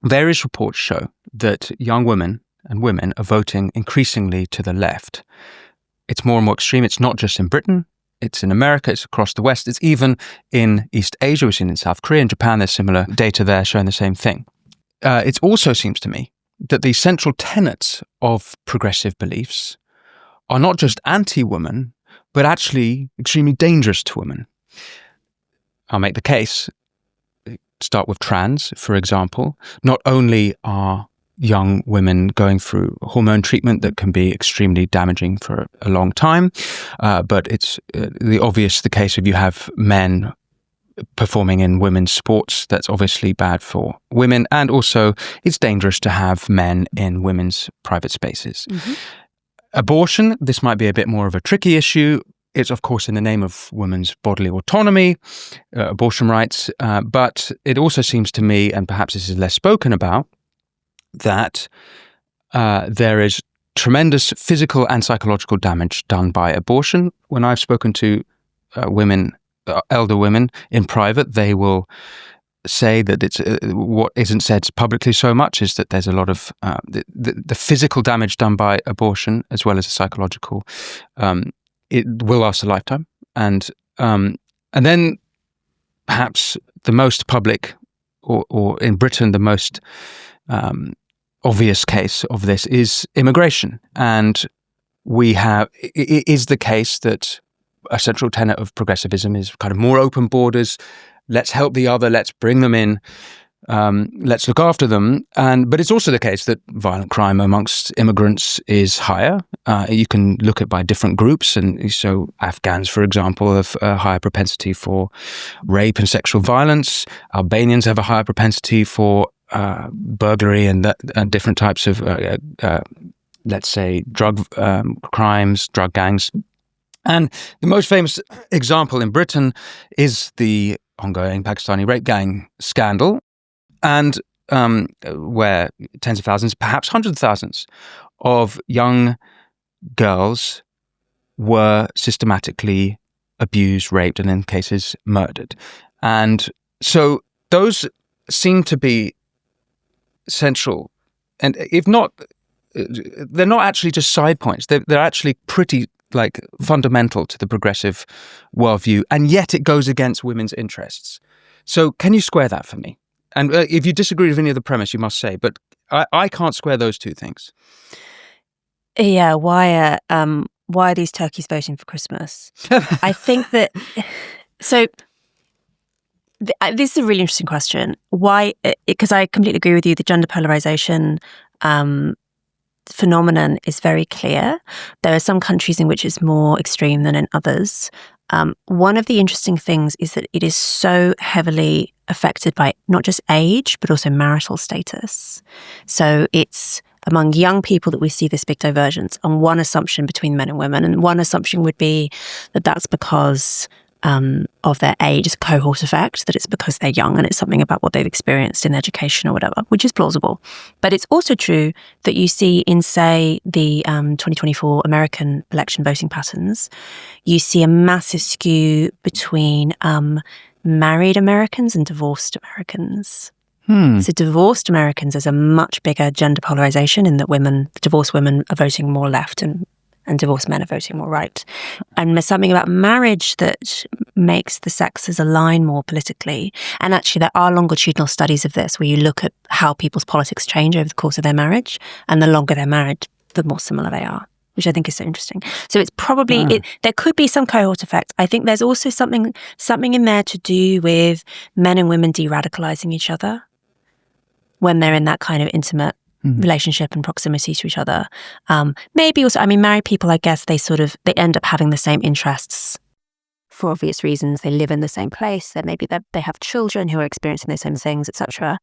various reports show that young women and women are voting increasingly to the left. It's more and more extreme. It's not just in Britain. It's in America. It's across the West. It's even in East Asia. We've seen it in South Korea and Japan. There's similar data there showing the same thing. It also seems to me that the central tenets of progressive beliefs are not just anti-women, but actually extremely dangerous to women. I'll make the case. Start with trans, for example. Not only are young women going through hormone treatment that can be extremely damaging for a long time, but it's the case if you have men performing in women's sports, that's obviously bad for women. And also it's dangerous to have men in women's private spaces. Mm-hmm. Abortion, this might be a bit more of a tricky issue. It's, of course, in the name of women's bodily autonomy, abortion rights. But it also seems to me, and perhaps this is less spoken about, that there is tremendous physical and psychological damage done by abortion. When I've spoken to women, elder women in private, they will say that it's what isn't said publicly so much is that there's a lot of the physical damage done by abortion as well as the psychological. It will last a lifetime, and then perhaps the most public, or in Britain the most obvious case of this is immigration, and it is the case that a central tenet of progressivism is kind of more open borders. Let's help the other. Let's bring them in. Let's look after them. But it's also the case that violent crime amongst immigrants is higher. You can look at by different groups. And so Afghans, for example, have a higher propensity for rape and sexual violence. Albanians have a higher propensity for burglary and different types of, let's say, drug crimes, drug gangs. And the most famous example in Britain is the ongoing Pakistani rape gang scandal, and where tens of thousands, perhaps hundreds of thousands of young girls were systematically abused, raped, and in cases murdered. And so those seem to be central. And if not, they're not actually just side points. They're actually pretty fundamental to the progressive worldview, and yet it goes against women's interests. So can you square that for me? And if you disagree with any of the premise, you must say, but I can't square those two things. Yeah, why are these turkeys voting for Christmas? I think that, so this is a really interesting question. Why? Because I completely agree with you, the gender polarization phenomenon is very clear. There are some countries in which it's more extreme than in others. One of the interesting things is that it is so heavily affected by not just age, but also marital status. So it's among young people that we see this big divergence on one assumption between men and women. And one assumption would be that that's because of their age, it's a cohort effect, that it's because they're young and it's something about what they've experienced in education or whatever, which is plausible. But it's also true that you see in, say, the 2024 American election voting patterns, you see a massive skew between married Americans and divorced Americans. So divorced Americans, there's a much bigger gender polarization in that divorced women are voting more left and divorced men are voting more right. And there's something about marriage that makes the sexes align more politically. And actually, there are longitudinal studies of this where you look at how people's politics change over the course of their marriage. And the longer they're married, the more similar they are, which I think is so interesting. So it's probably, there could be some cohort effect. I think there's also something in there to do with men and women de-radicalizing each other when they're in that kind of intimate relationship and proximity to each other. Maybe also, married people, I guess they end up having the same interests for obvious reasons. They live in the same place. They have children who are experiencing the same things, etc.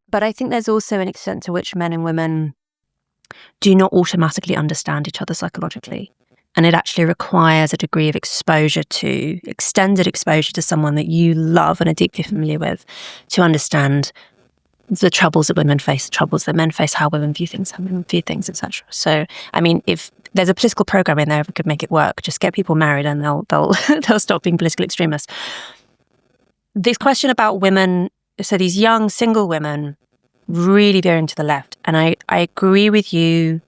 But I think there's also an extent to which men and women do not automatically understand each other psychologically. And it actually requires a degree of extended exposure to someone that you love and are deeply familiar with to understand the troubles that women face, the troubles that men face, how women view things, etc. So, if there's a political program in there that could make it work, just get people married and they'll stop being political extremists. This question about women, so these young single women, really veering to the left. And I agree with you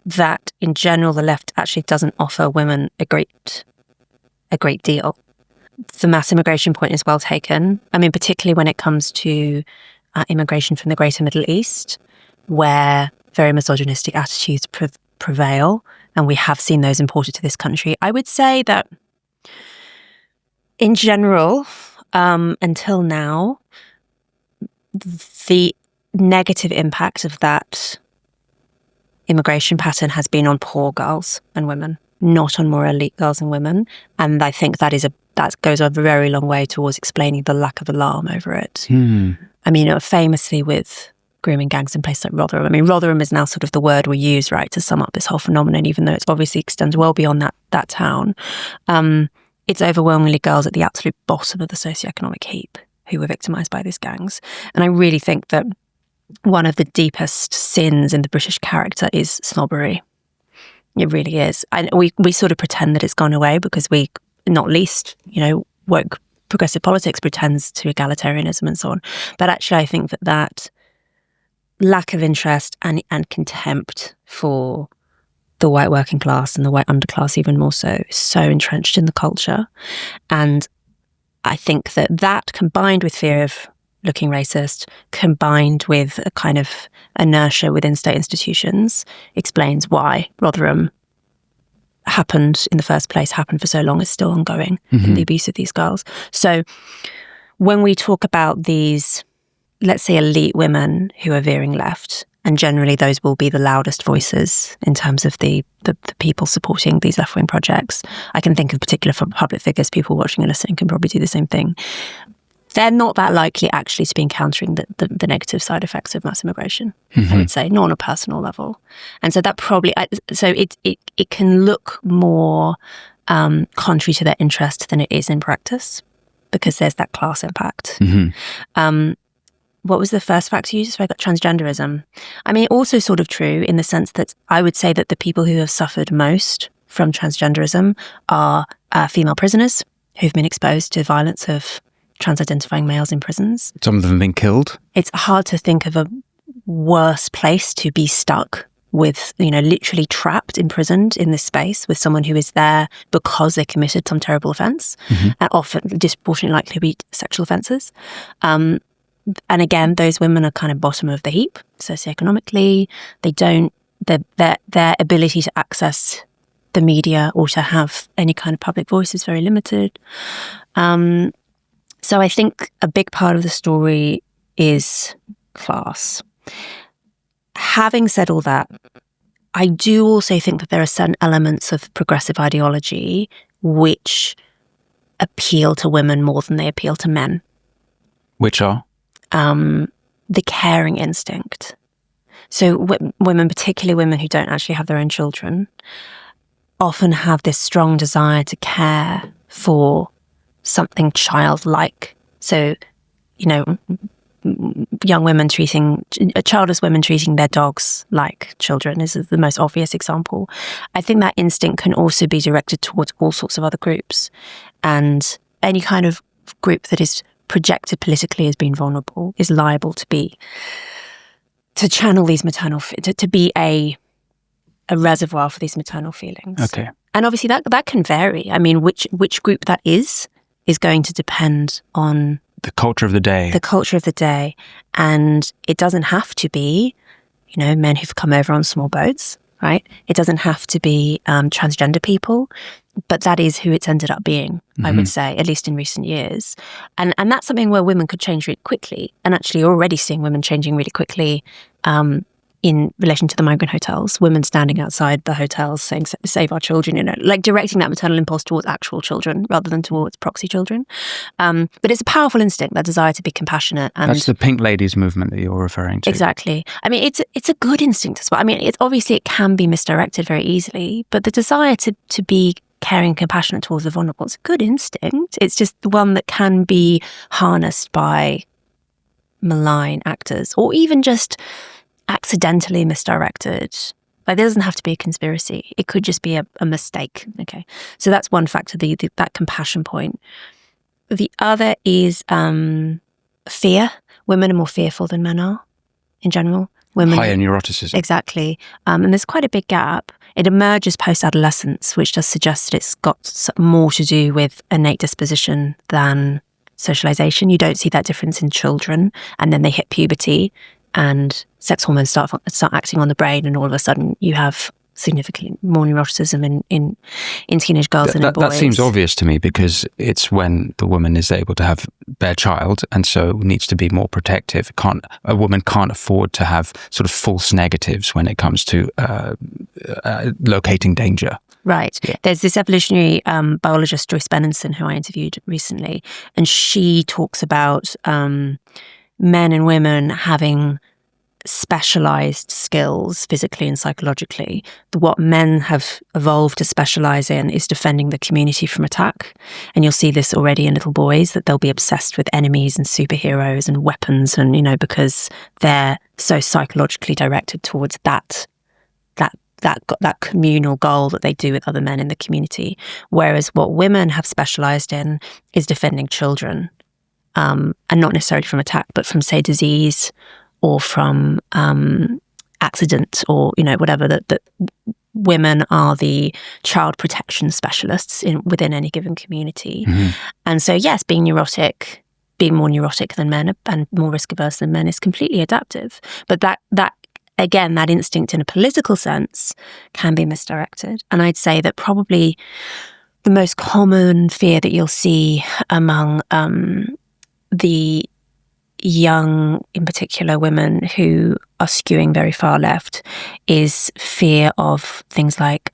that in general, the left actually doesn't offer women a great deal. The mass immigration point is well taken. I mean, particularly when it comes to immigration from the Greater Middle East, where very misogynistic attitudes prevail, and we have seen those imported to this country. I would say that in general, until now, the negative impact of that immigration pattern has been on poor girls and women, not on more elite girls and women. And I think that goes a very long way towards explaining the lack of alarm over it. I mean, famously with grooming gangs in places like Rotherham. I mean, Rotherham is now sort of the word we use, right, to sum up this whole phenomenon, even though it's obviously extends well beyond that town. It's overwhelmingly girls at the absolute bottom of the socioeconomic heap who were victimised by these gangs. And I really think that one of the deepest sins in the British character is snobbery. It really is. And we sort of pretend that it's gone away because we, not least, woke progressive politics pretends to egalitarianism and so on. But actually, I think that lack of interest and contempt for the white working class and the white underclass even more so is so entrenched in the culture. And I think that combined with fear of looking racist, combined with a kind of inertia within state institutions, explains why Rotherham happened in the first place, happened for so long, is still ongoing in the abuse of these girls. So when we talk about these, let's say, elite women who are veering left, and generally those will be the loudest voices in terms of the people supporting these left-wing projects. I can think of particular public figures, people watching and listening can probably do the same thing. They're not that likely actually to be encountering the negative side effects of mass immigration, I would say, not on a personal level. And so that probably, it can look more contrary to their interest than it is in practice, because there's that class impact. What was the first factor you just spoke about? Transgenderism. I mean, also sort of true in the sense that I would say that the people who have suffered most from transgenderism are female prisoners who've been exposed to violence of trans-identifying males in prisons. Some of them have been killed. It's hard to think of a worse place to be stuck with, literally trapped, imprisoned in this space with someone who is there because they committed some terrible offence, and often disproportionately likely to be sexual offences. And again, those women are kind of bottom of the heap socioeconomically. Their ability to access the media or to have any kind of public voice is very limited. So I think a big part of the story is class. Having said all that, I do also think that there are certain elements of progressive ideology which appeal to women more than they appeal to men. Which are? The caring instinct. So women, particularly women who don't actually have their own children, often have this strong desire to care for something childlike. So, childless women treating their dogs like children is the most obvious example. I think that instinct can also be directed towards all sorts of other groups, and any kind of group that is projected politically as being vulnerable is liable to channel these maternal, to be a reservoir for these maternal feelings. Okay. And obviously that can vary. I mean, which group that is going to depend on the culture of the day. The culture of the day. And it doesn't have to be, men who've come over on small boats, right? It doesn't have to be transgender people, but that is who it's ended up being, I would say, at least in recent years. And that's something where women could change really quickly, and actually you're already seeing women changing really quickly in relation to the migrant hotels, women standing outside the hotels saying, save our children, like directing that maternal impulse towards actual children rather than towards proxy children. But it's a powerful instinct, that desire to be compassionate. And that's the Pink Ladies movement that you're referring to. Exactly. I mean, it's a good instinct as well. I mean, it can be misdirected very easily, but the desire to be caring and compassionate towards the vulnerable, it's a good instinct. It's just the one that can be harnessed by malign actors, or even just accidentally misdirected. Like, there doesn't have to be a conspiracy. It could just be a mistake. Okay, so that's one factor, that compassion point. The other is fear. Women are more fearful than men are. in general. Women higher neuroticism. Exactly. And there's quite a big gap. It emerges post-adolescence, which does suggest that it's got more to do with innate disposition than socialization. You don't see that difference in children, and then they hit puberty and sex hormones start acting on the brain, and all of a sudden you have significantly more neuroticism in teenage girls than in boys. That seems obvious to me, because it's when the woman is able to have their child and so needs to be more protective. A woman can't afford to have sort of false negatives when it comes to locating danger. Right. Yeah. There's this evolutionary biologist, Joyce Benenson, who I interviewed recently, and she talks about men and women having specialized skills physically and psychologically. What men have evolved to specialize in is defending the community from attack. And you'll see this already in little boys, that they'll be obsessed with enemies and superheroes and weapons, and because they're so psychologically directed towards that communal goal that they do with other men in the community. Whereas what women have specialized in is defending children, and not necessarily from attack, but from, say, disease or from accident, or whatever. That women are the child protection specialists within any given community. Mm-hmm. And so, yes, being more neurotic than men and more risk averse than men is completely adaptive. But that again, that instinct in a political sense can be misdirected. And I'd say that probably the most common fear that you'll see among the young, in particular women who are skewing very far left, is fear of things like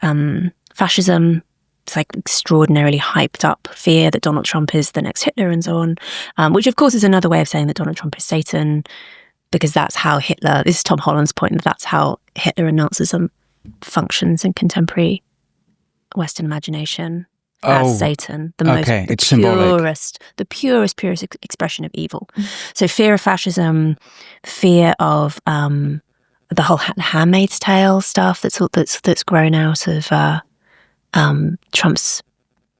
fascism. It's like extraordinarily hyped up fear that Donald Trump is the next Hitler and so on, which of course is another way of saying that Donald Trump is Satan, because that's how Hitler, this is Tom Holland's point, that's how Hitler and Nazism functions in contemporary Western imagination. As Satan, the purest expression of evil. So fear of fascism, fear of the whole Handmaid's Tale stuff that's grown out of Trump's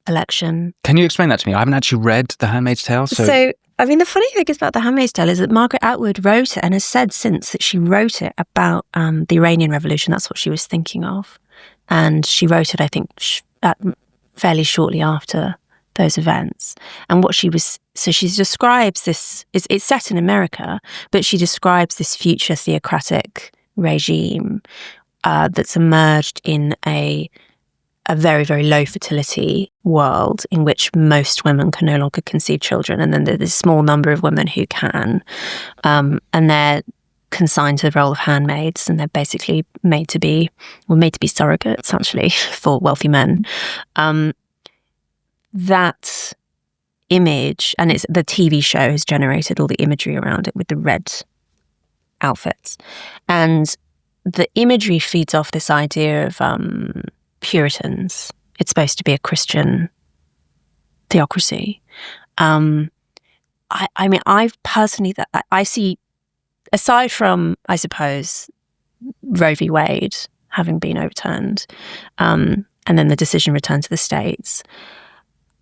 election. Can you explain that to me? I haven't actually read The Handmaid's Tale. So I mean, the funny thing about The Handmaid's Tale is that Margaret Atwood wrote it and has said since that she wrote it about the Iranian Revolution. That's what she was thinking of. And she wrote it, I think, fairly shortly after those events. And she describes this, it's set in America, but she describes this future theocratic regime that's emerged in a very, very low fertility world in which most women can no longer conceive children. And then there's a small number of women who can. And they're consigned to the role of handmaids, and they're basically made to be surrogates, actually, for wealthy men. That image, and it's the TV show has generated all the imagery around it with the red outfits. And the imagery feeds off this idea of Puritans. It's supposed to be a Christian theocracy. I mean, I've personally, I see, aside from, I suppose, Roe v. Wade having been overturned, and then the decision returned to the States,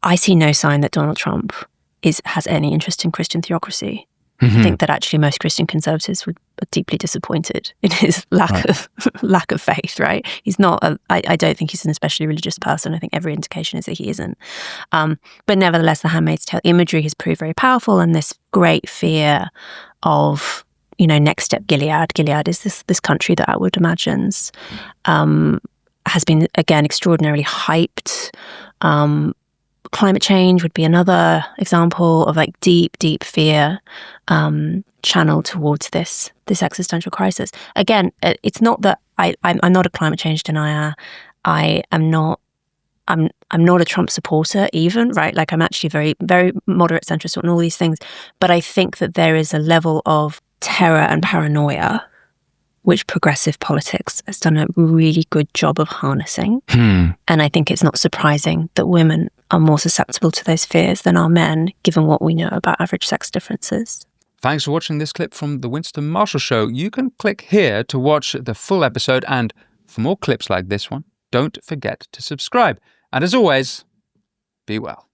I see no sign that Donald Trump has any interest in Christian theocracy. Mm-hmm. I think that actually most Christian conservatives are deeply disappointed in his lack of faith. Right? He's not. I don't think he's an especially religious person. I think every indication is that he isn't. But nevertheless, the Handmaid's Tale imagery has proved very powerful, and this great fear of, next step Gilead. Gilead is this country that Atwood imagines, has been again extraordinarily hyped. Climate change would be another example of like deep fear channeled towards this existential crisis. Again, it's not that I'm not a climate change denier. I'm not a Trump supporter even, right? Like I'm actually very, very moderate centrist on all these things. But I think that there is a level of terror and paranoia which progressive politics has done a really good job of harnessing. And I think it's not surprising that women are more susceptible to those fears than are men, given what we know about average sex differences. Thanks for watching this clip from The Winston Marshall Show. You can click here to watch the full episode, and for more clips like this one, don't forget to subscribe. And as always, be well.